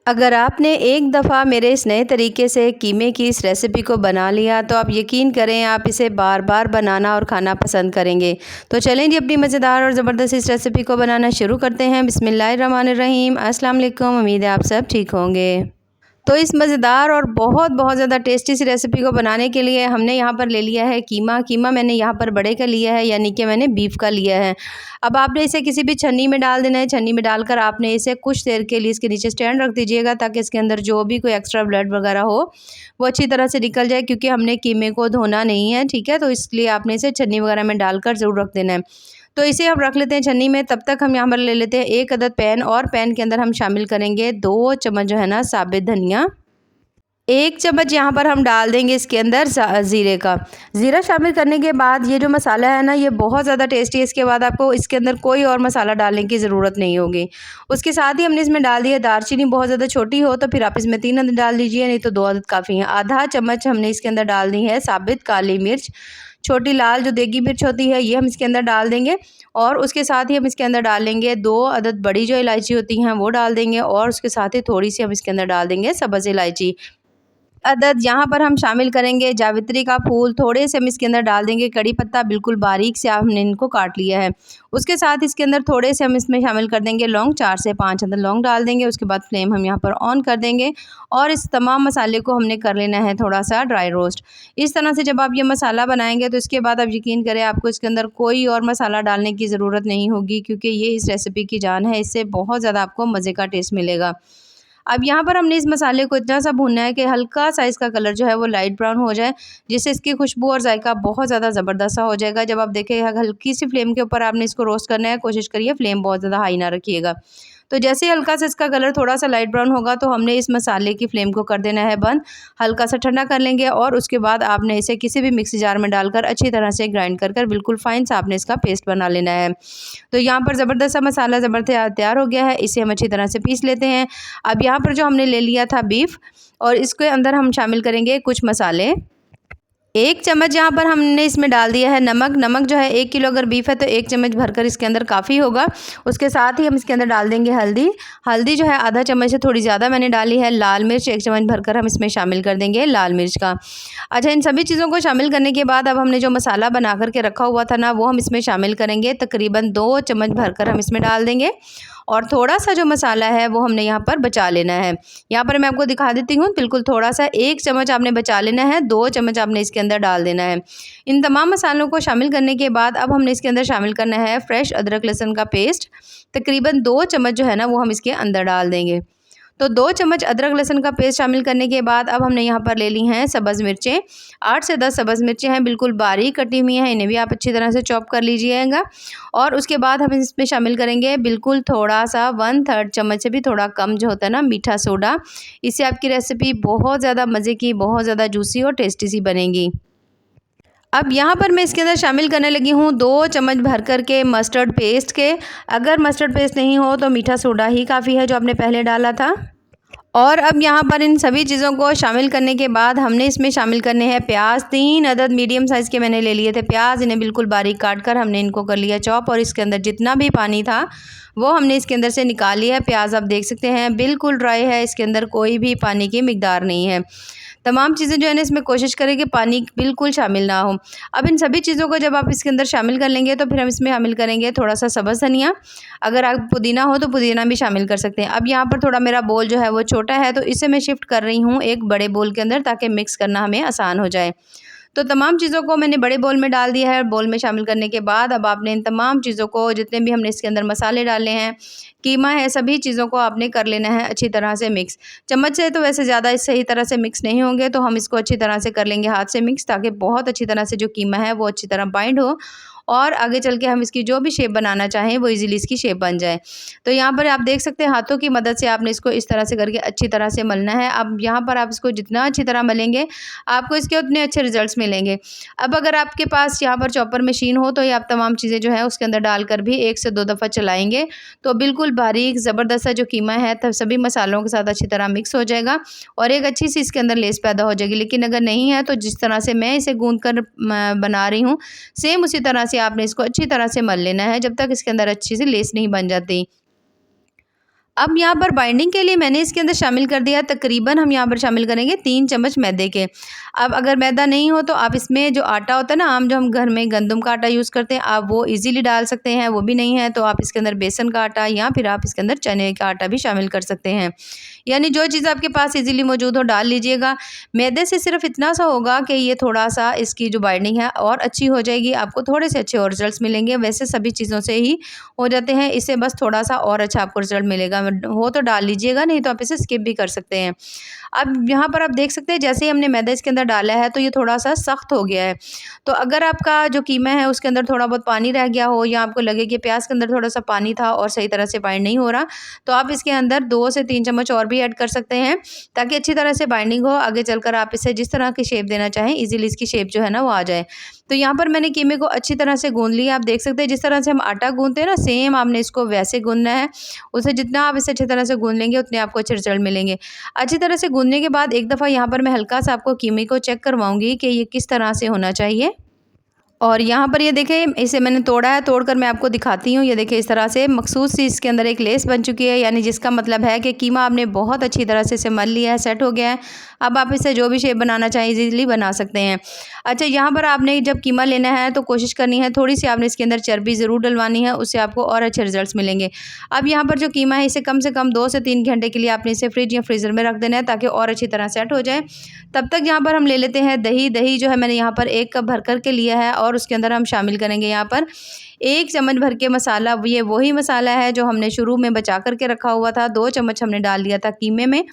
अगर आपने एक दफ़ा मेरे इस नए तरीके से कीमे की इस रेसिपी को बना लिया तो आप यकीन करें आप इसे बार-बार बनाना और खाना पसंद करेंगे। तो चलें जी अपनी मज़ेदार और ज़बरदस्त इस रेसिपी को बनाना शुरू करते हैं। बिस्मिल्लाहिर्रहमानिर्रहीम। अस्सलाम वालेकुम। उम्मीद है आप सब ठीक होंगे। तो इस मज़ेदार और बहुत ज़्यादा टेस्टी सी रेसिपी को बनाने के लिए हमने यहाँ पर ले लिया है कीमा। कीमा मैंने यहाँ पर बड़े का लिया है, यानी कि मैंने बीफ का लिया है। अब आपने इसे किसी भी छन्नी में डाल देना है। छन्नी में डालकर आपने इसे कुछ देर के लिए इसके नीचे स्टैंड रख दीजिएगा, ताकि इसके अंदर जो भी कोई एक्स्ट्रा ब्लड वगैरह हो वो अच्छी तरह से निकल जाए, क्योंकि हमने कीमे को धोना नहीं है, ठीक है। तो इसलिए आपने इसे छन्नी वगैरह में डालकर ज़रूर रख देना है। तो इसे हम रख लेते हैं छन्नी में। तब तक हम यहाँ पर ले लेते हैं 1 अदद पैन, और पैन के अंदर हम शामिल करेंगे 2 चम्मच जो है ना साबित धनिया। 1 चम्मच यहाँ पर हम डाल देंगे इसके अंदर ज़ीरे का। ज़ीरा शामिल करने के बाद ये जो मसाला है ना, ये बहुत ज़्यादा टेस्टी है। इसके बाद आपको इसके अंदर कोई और मसाला डालने की ज़रूरत नहीं होगी। उसके साथ ही हमने इसमें डाल दिया दालचीनी। बहुत ज़्यादा छोटी हो तो फिर आप इसमें 3 अदद डाल दीजिए, नहीं तो 2 अदद काफ़ी हैं। आधा चम्मच हमने इसके अंदर डाल दी है साबित काली मिर्च। छोटी लाल जो देगी मिर्च होती है, ये हम इसके अंदर डाल देंगे। और उसके साथ ही हम इसके अंदर डालेंगे 2 अदद बड़ी जो इलायची होती हैं वो डाल देंगे, और उसके साथ ही थोड़ी सी हम इसके अंदर डाल देंगे सब्ज़ इलायची। अदद यहाँ पर हम शामिल करेंगे जावित्री का फूल। थोड़े से हम इसके अंदर डाल देंगे कड़ी पत्ता, बिल्कुल बारीक से हमने इनको काट लिया है। उसके साथ इसके अंदर थोड़े से हम इसमें शामिल कर देंगे लौंग। 4 से 5 अदद लौंग डाल देंगे। उसके बाद फ्लेम हम यहाँ पर ऑन कर देंगे, और इस तमाम मसाले को हमने कर लेना है थोड़ा सा ड्राई रोस्ट। इस तरह से जब आप ये मसाला बनाएंगे तो इसके बाद आप यकीन करें आपको इसके अंदर कोई और मसाला डालने की ज़रूरत नहीं होगी, क्योंकि ये इस रेसिपी की जान है। इससे बहुत ज़्यादा आपको मज़े का टेस्ट मिलेगा। अब यहाँ पर हमने इस मसाले को इतना सा भूनना है कि हल्का सा इसका कलर जो है वो लाइट ब्राउन हो जाए, जिससे इसकी खुशबू और जायका बहुत ज़्यादा ज़बरदस्त सा हो जाएगा। जब आप देखें हल्की सी फ्लेम के ऊपर आपने इसको रोस्ट करना है, कोशिश करिए फ्लेम बहुत ज़्यादा हाई ना रखिएगा। तो जैसे ही हल्का सा इसका कलर थोड़ा सा लाइट ब्राउन होगा तो हमने इस मसाले की फ्लेम को कर देना है बंद। हल्का सा ठंडा कर लेंगे, और उसके बाद आपने इसे किसी भी मिक्सी जार में डालकर अच्छी तरह से ग्राइंड कर बिल्कुल फाइन सा आपने इसका पेस्ट बना लेना है। तो यहाँ पर ज़बरदस्त सा मसाला तैयार हो गया है। इसे हम अच्छी तरह से पीस लेते हैं। अब यहाँ पर जो हमने ले लिया था बीफ, और इसके अंदर हम शामिल करेंगे कुछ मसाले। 1 चम्मच यहाँ पर हमने इसमें डाल दिया है नमक। नमक जो है 1 किलो अगर बीफ है तो 1 चम्मच भरकर इसके अंदर काफ़ी होगा। उसके साथ ही हम इसके अंदर डाल देंगे हल्दी। हल्दी जो है आधा चम्मच से थोड़ी ज़्यादा मैंने डाली है। लाल मिर्च 1 चम्मच भरकर हम इसमें शामिल कर देंगे लाल मिर्च का। अच्छा, इन सभी चीज़ों को शामिल करने के बाद अब हमने जो मसाला बना कर के रखा हुआ था ना, वो हम इसमें शामिल करेंगे। तकरीबन 2 चम्मच भरकर हम इसमें डाल देंगे, और थोड़ा सा जो मसाला है वो हमने यहाँ पर बचा लेना है। यहाँ पर मैं आपको दिखा देती हूँ, बिल्कुल थोड़ा सा 1 चम्मच आपने बचा लेना है, 2 चम्मच आपने इसके अंदर डाल देना है। इन तमाम मसालों को शामिल करने के बाद अब हमने इसके अंदर शामिल करना है फ्रेश अदरक लहसुन का पेस्ट। तकरीबन 2 चम्मच जो है ना वो हम इसके अंदर डाल देंगे। तो 2 चम्मच अदरक लहसुन का पेस्ट शामिल करने के बाद अब हमने यहाँ पर ले ली हैं सब्ज़ मिर्चें। 8 से 10 सब्ज़ मिर्चें हैं, बिल्कुल बारीक कटी हुई हैं। इन्हें भी आप अच्छी तरह से चॉप कर लीजिएगा। और उसके बाद हम इसमें शामिल करेंगे बिल्कुल थोड़ा सा 1/3 चम्मच से भी थोड़ा कम जो होता है ना मीठा सोडा। इससे आपकी रेसिपी बहुत ज़्यादा मज़े की, बहुत ज़्यादा जूसी और टेस्टी सी बनेगी। अब यहाँ पर मैं इसके अंदर शामिल करने लगी हूँ 2 चम्मच भर कर के मस्टर्ड पेस्ट के। अगर मस्टर्ड पेस्ट नहीं हो तो मीठा सोडा ही काफ़ी है जो आपने पहले डाला था। और अब यहाँ पर इन सभी चीज़ों को शामिल करने के बाद हमने इसमें शामिल करने हैं प्याज। 3 अदद मीडियम साइज़ के मैंने ले लिए थे प्याज। इन्हें बिल्कुल बारीक काट कर हमने इनको कर लिया चॉप, और इसके अंदर जितना भी पानी था वो हमने इसके अंदर से निकाल लिया है। प्याज आप देख सकते हैं बिल्कुल ड्राई है, इसके अंदर कोई भी पानी की मिकदार नहीं है। तमाम चीज़ें जो है ना इसमें कोशिश करें कि पानी बिल्कुल शामिल ना हो। अब इन सभी चीज़ों को जब आप इसके अंदर शामिल कर लेंगे तो फिर हम इसमें शामिल करेंगे थोड़ा सा सब्ज़ धनिया। अगर आप पुदीना हो तो पुदीना भी शामिल कर सकते हैं। अब यहाँ पर थोड़ा मेरा बोल जो है वो छोटा है, तो इसे मैं शिफ्ट कर रही हूँ एक बड़े बोल के अंदर, ताकि मिक्स करना हमें आसान हो जाए। तो तमाम चीज़ों को मैंने बड़े बोल में डाल दिया है। बोल में शामिल करने के बाद अब आपने इन तमाम चीज़ों को, जितने भी हमने इसके अंदर मसाले डाले हैं, कीमा है, सभी चीज़ों को आपने कर लेना है अच्छी तरह से मिक्स। चम्मच से तो वैसे ज़्यादा इस सही तरह से मिक्स नहीं होंगे, तो हम इसको अच्छी तरह से कर लेंगे हाथ से मिक्स, ताकि बहुत अच्छी तरह से जो कीमा है वो अच्छी तरह बाइंड हो, और आगे चल के हम इसकी जो भी शेप बनाना चाहें वो इजीली इसकी शेप बन जाए। तो यहाँ पर आप देख सकते हैं हाथों की मदद से आपने इसको इस तरह से करके अच्छी तरह से मलना है। अब यहाँ पर आप इसको जितना अच्छी तरह मलेंगे आपको इसके उतने अच्छे रिजल्ट्स मिलेंगे। अब अगर आपके पास यहाँ पर चॉपर मशीन हो तो ये आप तमाम चीज़ें जो है उसके अंदर डालकर भी 1 से 2 दफ़ा चलाएँगे तो बिल्कुल बारीक ज़बरदस्त सा जो कीमा है तब सभी मसालों के साथ अच्छी तरह मिक्स हो जाएगा, और एक अच्छी सी इसके अंदर लेस पैदा हो जाएगी। लेकिन अगर नहीं है तो जिस तरह से मैं इसे गूँथ कर बना रही हूँ, सेम उसी तरह से आपने इसको अच्छी तरह से मल लेना है जब तक इसके अंदर अच्छी सी लेस नहीं बन जाती। अब यहाँ पर बाइंडिंग के लिए मैंने इसके अंदर शामिल कर दिया, तकरीबन हम यहाँ पर शामिल करेंगे 3 चम्मच मैदे के। अब अगर मैदा नहीं हो तो आप इसमें जो आटा होता है ना, आम जो हम घर में गंदम का आटा यूज़ करते हैं, आप वो इजीली डाल सकते हैं। वो भी नहीं है तो आप इसके अंदर बेसन का आटा या फिर आप इसके अंदर चने का आटा भी शामिल कर सकते हैं। यानी जो चीज़ आपके पास इजीली मौजूद हो डाल लीजिएगा। मैदे से सिर्फ इतना सा होगा कि ये थोड़ा-सा इसकी जो बाइंडिंग है और अच्छी हो जाएगी, आपको थोड़े से अच्छे और रिजल्ट्स मिलेंगे। वैसे सभी चीज़ों से ही हो जाते हैं, इससे बस थोड़ा-सा और अच्छा आपको रिजल्ट मिलेगा। हो तो डाल लीजिएगा, नहीं तो आप इसे स्किप भी कर सकते हैं। अब यहाँ पर आप देख सकते हैं जैसे ही हमने मैदा इसके अंदर डाला है तो ये थोड़ा-सा सख्त हो गया है। तो अगर आपका जो कीमा है उसके अंदर थोड़ा बहुत पानी रह गया हो या आपको लगे कि प्याज़ के अंदर थोड़ा-सा पानी था और सही तरह से बाइंड नहीं हो रहा, तो आप इसके अंदर 2 से 3 चम्मच और भी ऐड कर सकते हैं, ताकि अच्छी तरह से बाइंडिंग हो। आगे चलकर आप इसे जिस तरह की शेप देना चाहें, ईज़िली इसकी शेप जो है ना वो आ जाए। तो यहाँ पर मैंने कीमे को अच्छी तरह से गूँध लिया। आप देख सकते हैं जिस तरह से हम आटा गूँथते हैं ना, सेम आपने इसको वैसे गूँथना है। उसे जितना आप इसे अच्छी तरह से गूँध लेंगे उतने आपको अच्छे रिजल्ट मिलेंगे। अच्छी तरह से गूँधने के बाद एक दफ़ा यहाँ पर मैं हल्का-सा आपको कीमे को चेक करवाऊँगी कि ये किस तरह से होना चाहिए। और यहाँ पर ये देखें, इसे मैंने तोड़ा है, तोड़कर मैं आपको दिखाती हूँ। ये देखिए इस तरह से मखसूस सी इसके अंदर एक लेस बन चुकी है, यानी जिसका मतलब है कि कीमा आपने बहुत अच्छी तरह से इसे मल लिया है, सेट हो गया है। अब आप इसे जो भी शेप बनाना चाहें ईज़िली बना सकते हैं। अच्छा, यहाँ पर आपने जब कीमा लेना है तो कोशिश करनी है थोड़ी-सी आपने इसके अंदर चर्बी ज़रूर डलवानी है, उससे आपको और अच्छे रिज़ल्ट्स मिलेंगे। अब यहाँ पर जो कीमा है इसे कम से कम 2 से 3 घंटे के लिए आपने इसे फ्रिज या फ्रीज़र में रख देना है, ताकि और अच्छी तरह सेट हो जाए। तब तक यहाँ पर हम ले लेते हैं दही। दही जो है मैंने यहाँ पर 1 कप भर कर के लिया है और उसके अंदर हम शामिल करेंगे यहाँ पर 1 चम्मच भर के मसाला। ये वही मसाला है जो हमने शुरू में बचा कर के रखा हुआ था। 2 चम्मच हमने डाल दिया था कीमे में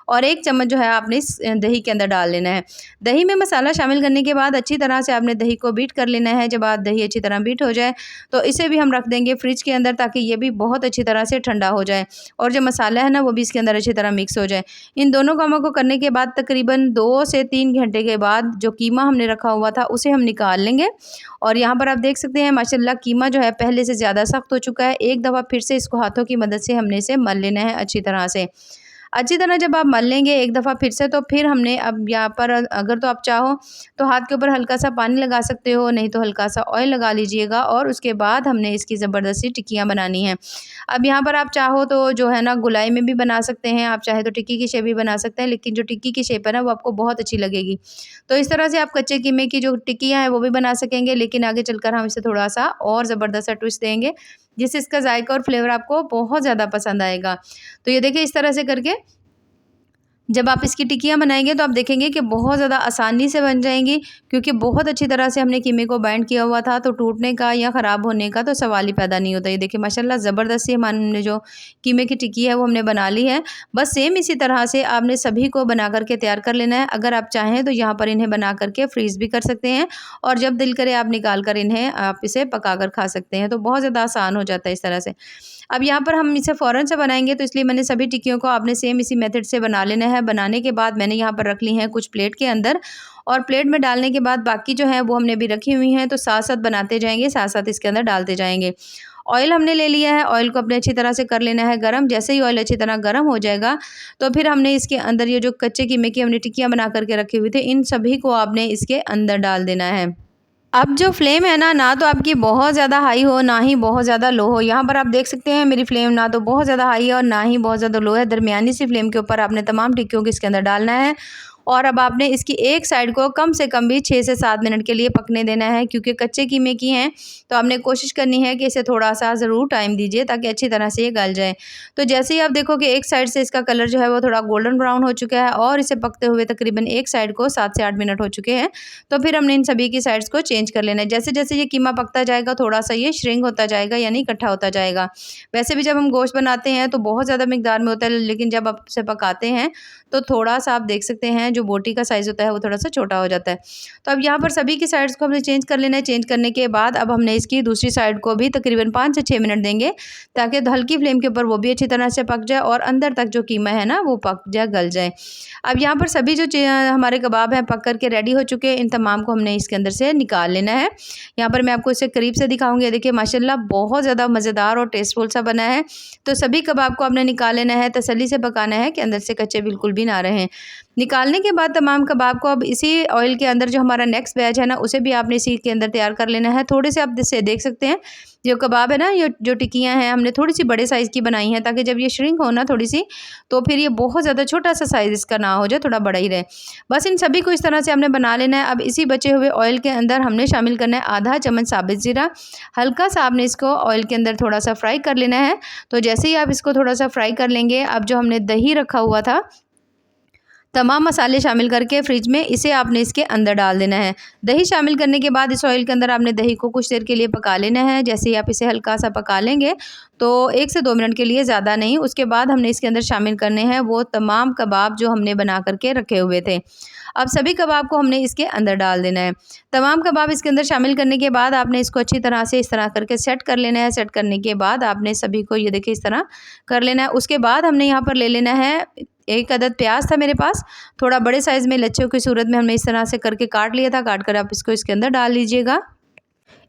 और 1 चम्मच जो है आपने इस दही के अंदर डाल लेना है। दही में मसाला शामिल करने के बाद अच्छी तरह से आपने दही को बीट कर लेना है। जब आप दही अच्छी तरह बीट हो जाए तो इसे भी हम रख देंगे फ्रिज के अंदर, ताकि ये भी बहुत अच्छी तरह से ठंडा हो जाए और जो मसाला है ना वो भी इसके अंदर अच्छी तरह मिक्स हो जाए। इन दोनों कामों को करने के बाद तकरीबन 2 से 3 घंटे के बाद जो कीमा हमने रखा हुआ था उसे हम निकाल लेंगे। और यहाँ पर आप देख सकते हैं माशाल्लाह कीमा जो है पहले से ज़्यादा सख्त हो चुका है। एक दफ़ा फिर से इसको हाथों की मदद से हमने इसे मल लेना है अच्छी तरह से। अच्छी तरह जब आप मल लेंगे एक दफ़ा फिर से, तो फिर हमने अब यहाँ पर अगर तो आप चाहो तो हाथ के ऊपर हल्का सा पानी लगा सकते हो, नहीं तो हल्का सा ऑयल लगा लीजिएगा और उसके बाद हमने इसकी ज़बरदस्ती टिक्कियाँ बनानी हैं। अब यहाँ पर आप चाहो तो जो है ना गोलाई में भी बना सकते हैं, आप चाहे तो टिक्की की शेप भी बना सकते हैं, लेकिन जो टिक्की की शेप है ना वो आपको बहुत अच्छी लगेगी। तो इस तरह से आप कच्चे कीमे की जो टिक्कियाँ हैं वो भी बना सकेंगे, लेकिन आगे चलकर हम इसे थोड़ा-सा और ज़बरदस्त सा ट्विस्ट देंगे, जिससे इसका जायका और फ्लेवर आपको बहुत ज़्यादा पसंद आएगा। तो ये देखिए इस तरह से करके जब आप इसकी टिक्कियाँ बनाएँगे तो आप देखेंगे कि बहुत ज़्यादा आसानी से बन जाएँगी, क्योंकि बहुत अच्छी तरह से हमने कीमे को बाइंड किया हुआ था, तो टूटने का या ख़राब होने का तो सवाल ही पैदा नहीं होता। ये देखिए माशाल्लाह ज़बरदस्त सी हमने जो कीमे की टिक्की है वो हमने बना ली है। बस सेम इसी तरह से आपने सभी को बना कर के तैयार कर लेना है। अगर आप चाहें तो यहाँ पर इन्हें बना कर के फ्रीज़ भी कर सकते हैं और जब दिल करे आप निकाल कर इन्हें आप इसे पका कर खा सकते हैं। तो बहुत ज़्यादा आसान हो जाता है इस तरह से। अब यहाँ पर हम इसे फ़ौरन से बनाएँगे, तो इसलिए मैंने सभी टिक्कियों को आपने सेम इसी मेथड से बना लेना है। बनाने के बाद मैंने यहाँ पर रख ली हैं कुछ प्लेट के अंदर, और प्लेट में डालने के बाद बाकी जो है वो हमने अभी रखी हुई हैं, तो साथ-साथ बनाते जाएँगे, साथ-साथ इसके अंदर डालते जाएँगे। ऑयल हमने ले लिया है, ऑयल को अपने अच्छी तरह से कर लेना है गरम। जैसे ही ऑयल अच्छी तरह गरम हो जाएगा, तो फिर हमने इसके अंदर ये जो कच्चे कीमे की हमने टिक्कियाँ बना कर के रखी हुई थी, इन सभी को आपने इसके अंदर डाल देना है। अब जो फ्लेम है ना, ना तो आपकी बहुत ज़्यादा हाई हो, ना ही बहुत ज़्यादा लो हो। यहाँ पर आप देख सकते हैं मेरी फ्लेम ना तो बहुत ज़्यादा हाई है और ना ही बहुत ज़्यादा लो है। दरमियानी सी फ्लेम के ऊपर आपने तमाम टिक्कियों को इसके अंदर डालना है और अब आपने इसकी एक साइड को कम से कम भी 6 से 7 मिनट के लिए पकने देना है, क्योंकि कच्चे कीमे की हैं तो आपने कोशिश करनी है कि इसे थोड़ा-सा ज़रूर टाइम दीजिए, ताकि अच्छी तरह से ये गल जाए। तो जैसे ही आप देखो कि एक साइड से इसका कलर जो है वो थोड़ा गोल्डन ब्राउन हो चुका है और इसे पकते हुए तकरीबन एक साइड को 7 से 8 मिनट हो चुके हैं, तो फिर हमने इन सभी की साइड्स को चेंज कर लेना है। जैसे-जैसे ये कीमा पकता जाएगा थोड़ा-सा ये श्रिंक होता जाएगा, यानी इकट्ठा होता जाएगा। वैसे भी जब हम गोश्त बनाते हैं तो बहुत ज़्यादा मिकदार में होता है, लेकिन जब आप उसे पकाते हैं तो थोड़ा-सा आप देख सकते हैं जो बोटी का साइज़ होता है वो थोड़ा-सा छोटा हो जाता है। तो अब यहाँ पर सभी की साइड्स को हमने चेंज कर लेना है। चेंज करने के बाद अब हमने इसकी दूसरी साइड को भी तकरीबन 5 से 6 मिनट देंगे, ताकि हल्की फ्लेम के ऊपर वो भी अच्छी तरह से पक जाए और अंदर तक जो कीमा है ना वो पक जाए, गल जाए। अब यहाँ पर सभी जो हमारे कबाब हैं पक कर के रेडी हो चुके हैं, इन तमाम को हमने इसके अंदर से निकाल लेना है। यहाँ पर मैं आपको इसे करीब से दिखाऊँगी। देखिए माशाल्लाह बहुत ज़्यादा मज़ेदार और टेस्टफुल सा बना है। तो सभी कबाब को आपने निकाल लेना है, तसल्ली से पकाना है कि अंदर से कच्चे बिल्कुल भी ना रहें। निकालने के बाद तमाम कबाब को अब इसी ऑयल के अंदर जो हमारा नेक्स्ट बैच है ना, उसे भी आपने इसी के अंदर तैयार कर लेना है। थोड़े से आप इसे देख सकते हैं, जो कबाब है ना, ये जो टिक्कियाँ हैं हमने थोड़ी सी बड़े साइज़ की बनाई हैं, ताकि जब ये श्रिंक हो ना थोड़ी सी, तो फिर ये बहुत ज़्यादा छोटा सा साइज़ इसका ना हो जाए, थोड़ा बड़ा ही रहे। बस इन सभी को इस तरह से हमने बना लेना है। अब इसी बचे हुए ऑयल के अंदर हमने शामिल करना है आधा चम्मच साबित ज़ीरा। हल्का सा आपने इसको ऑयल के अंदर थोड़ा सा फ्राई कर लेना है। तो जैसे ही आप इसको थोड़ा सा फ्राई कर लेंगे, अब जो हमने दही रखा हुआ था, तमाम मसाले शामिल करके फ्रिज में इसे आपने इसके अंदर डाल देना है। दही शामिल करने के बाद इस ऑयल के अंदर आपने दही को कुछ देर के लिए पका लेना है। जैसे ही आप इसे हल्का सा पका लेंगे, तो 1 से 2 मिनट के लिए, ज़्यादा नहीं। उसके बाद हमने इसके अंदर शामिल करने हैं वो तमाम कबाब जो हमने बना करके रखे हुए थे। अब सभी कबाब को हमने इसके अंदर डाल देना है। तमाम कबाब इसके अंदर शामिल करने के बाद आपने इसको अच्छी तरह से इस तरह करके सेट कर लेना है। सेट करने के बाद आपने सभी को ये देखिए इस तरह कर लेना है। उसके बाद हमने यहाँ पर ले लेना है, 1 अदद प्याज था मेरे पास, थोड़ा बड़े साइज़ में लच्छों की सूरत में हमने इस तरह से करके काट लिया था। काट कर आप इसको इसके अंदर डाल लीजिएगा।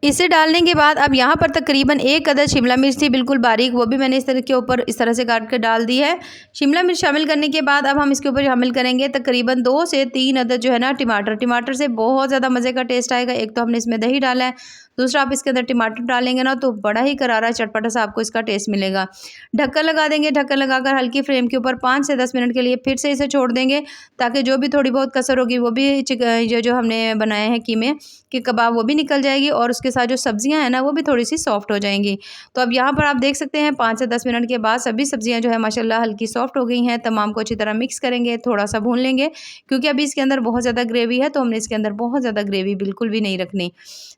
इसे डालने के बाद अब यहाँ पर तकरीबन 1 अदद शिमला मिर्च थी बिल्कुल बारीक, वो भी मैंने इस तरह के ऊपर इस तरह से काट कर डाल दी है। शिमला मिर्च शामिल करने के बाद अब हम इसके ऊपर शामिल करेंगे तकरीबन 2 से 3 अदद जो है ना टमाटर। टमाटर से बहुत ज़्यादा मज़े का टेस्ट आएगा। एक तो हमने इसमें दही डाला है, दूसरा आप इसके अंदर टमाटर डालेंगे ना, तो बड़ा ही करारा चटपटा सा आपको इसका टेस्ट मिलेगा। ढक्कन लगा देंगे। ढक्कन लगाकर हल्की फ्लेम के ऊपर 5 से 10 मिनट के लिए फिर से इसे छोड़ देंगे, ताकि जो भी थोड़ी बहुत कसर होगी वो भी जो हमने बनाए हैं कीमे के कबाब, वो भी निकल जाएगी, और उसके साथ जो सब्जियां हैं ना, वो भी थोड़ी सी सॉफ्ट हो जाएंगी। तो अब यहाँ पर आप देख सकते हैं 5 से 10 मिनट के बाद सभी सब्जियां जो है माशाल्लाह हल्की सॉफ्ट हो गई हैं। तमाम को अच्छी तरह मिक्स करेंगे, थोड़ा सा भून लेंगे, क्योंकि अभी इसके अंदर बहुत ज़्यादा ग्रेवी है, तो हमने इसके अंदर बहुत ज़्यादा ग्रेवी बिल्कुल भी नहीं रखनी।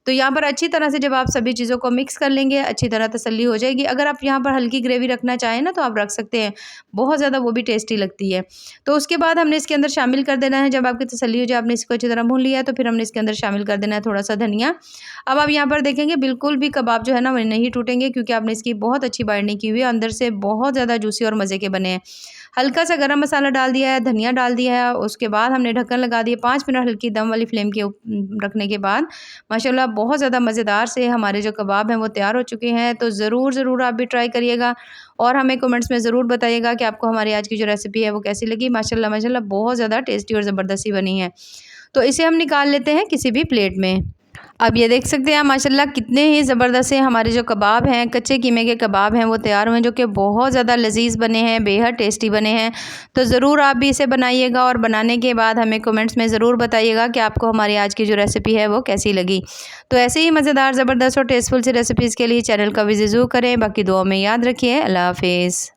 तो यहाँ पर अच्छी तरह से जब आप सभी चीज़ों को मिक्स कर लेंगे, अच्छी तरह तसल्ली हो जाएगी। अगर आप यहाँ पर हल्की ग्रेवी रखना चाहें ना, तो आप रख सकते हैं, बहुत ज़्यादा वो भी टेस्टी लगती है। तो उसके बाद हमने इसके अंदर शामिल कर देना है, जब आपकी तसल्ली हो जाए, आपने इसको अच्छी तरह भून लिया है, तो फिर हमने इसके अंदर शामिल कर देना है थोड़ा सा धनिया। अब आप यहाँ पर देखेंगे बिल्कुल भी कबाब जो है ना वो नहीं टूटेंगे, क्योंकि आपने इसकी बहुत अच्छी बाइंडिंग की हुई है, अंदर से बहुत ज़्यादा जूसी और मज़े के बने हैं। हल्का सा गरम मसाला डाल दिया है, धनिया डाल दिया है। उसके बाद हमने ढक्कन लगा दिया। 5 मिनट हल्की दम वाली फ्लेम के रखने के बाद माशाल्लाह बहुत ज़्यादा मज़ेदार से हमारे जो कबाब हैं वो तैयार हो चुके हैं। तो ज़रूर आप भी ट्राई करिएगा, और हमें कमेंट्स में ज़रूर बताइएगा कि आपको हमारी आज की जो रेसिपी है वो कैसी लगी। माशाल्लाह बहुत ज़्यादा टेस्टी और ज़बरदस्ती बनी है। तो इसे हम निकाल लेते हैं किसी भी प्लेट में। अब ये देख सकते हैं माशाल्लाह कितने ही ज़बरदस्त से हमारे जो कबाब हैं, कच्चे कीमे के कबाब हैं, वो तैयार हुए हैं, जो कि बहुत ज़्यादा लजीज़ बने हैं, बेहद टेस्टी बने हैं। तो ज़रूर आप भी इसे बनाइएगा, और बनाने के बाद हमें कमेंट्स में ज़रूर बताइएगा कि आपको हमारी आज की जो रेसिपी है वो कैसी लगी। तो ऐसे ही मज़ेदार, ज़बरदस्त और टेस्टफुल सी रेसिपीज़ के लिए चैनल का विज़िट ज़रूर करें। बाकी दुआ में याद रखिए। अल्लाह हाफ़िज़।